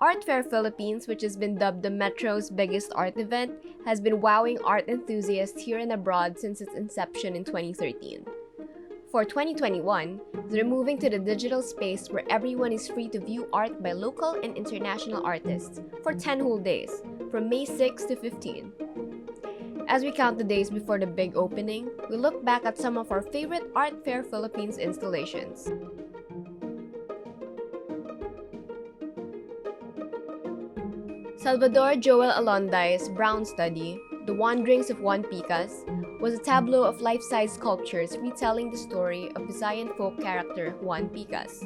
Art Fair Philippines, which has been dubbed the Metro's biggest art event, has been wowing art enthusiasts here and abroad since its inception in 2013. For 2021, they're moving to the digital space where everyone is free to view art by local and international artists for 10 whole days, from May 6 to 15. As we count the days before the big opening, we look back at some of our favorite Art Fair Philippines installations. Salvador Joel Alonday's Brown Study, The Wanderings of Juan Picas, was a tableau of life-size sculptures retelling the story of Visayan folk character Juan Picas.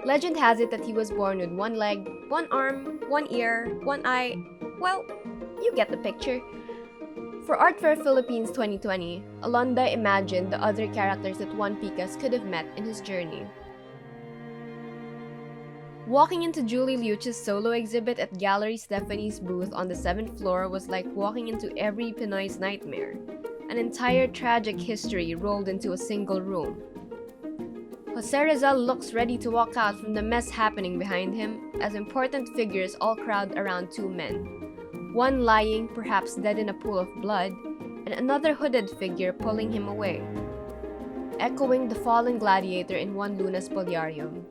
Legend has it that he was born with one leg, one arm, one ear, one eye. Well, you get the picture. For Art Fair Philippines 2020, Alonday imagined the other characters that Juan Picas could have met in his journey. Walking into Julie Liuch's solo exhibit at Gallery Stephanie's booth on the 7th floor was like walking into every Pinoy's nightmare. An entire tragic history rolled into a single room. Jose Rizal looks ready to walk out from the mess happening behind him as important figures all crowd around two men. One lying, perhaps dead in a pool of blood, and another hooded figure pulling him away. Echoing the fallen gladiator in Juan Luna's Bulgarium.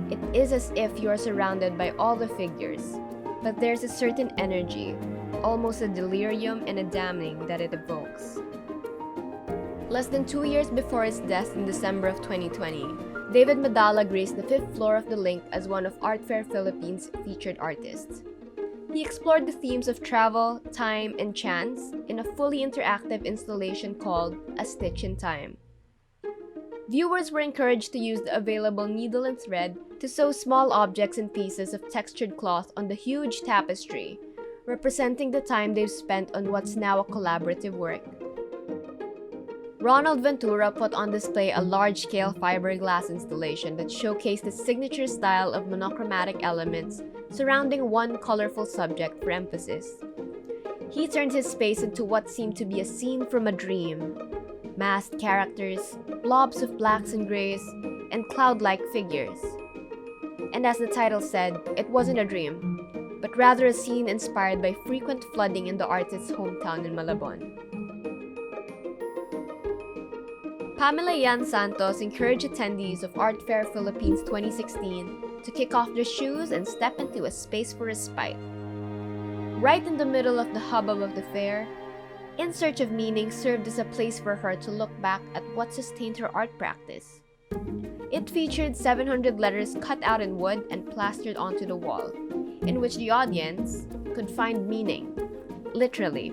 It is as if you are surrounded by all the figures, but there's a certain energy, almost a delirium and a damning that it evokes. Less than 2 years before his death in December of 2020, David Madala graced the 5th floor of the Link as one of Art Fair Philippines' featured artists. He explored the themes of travel, time, and chance in a fully interactive installation called A Stitch in Time. Viewers were encouraged to use the available needle and thread to sew small objects and pieces of textured cloth on the huge tapestry, representing the time they've spent on what's now a collaborative work. Ronald Ventura put on display a large-scale fiberglass installation that showcased the signature style of monochromatic elements surrounding one colorful subject for emphasis. He turned his space into what seemed to be a scene from a dream. Masked characters, blobs of blacks and grays, and cloud-like figures. And as the title said, it wasn't a dream, but rather a scene inspired by frequent flooding in the artist's hometown in Malabon. Pamela Yan Santos encouraged attendees of Art Fair Philippines 2016 to kick off their shoes and step into a space for respite. Right in the middle of the hubbub of the fair, In Search of Meaning served as a place for her to look back at what sustained her art practice. It featured 700 letters cut out in wood and plastered onto the wall, in which the audience could find meaning, literally.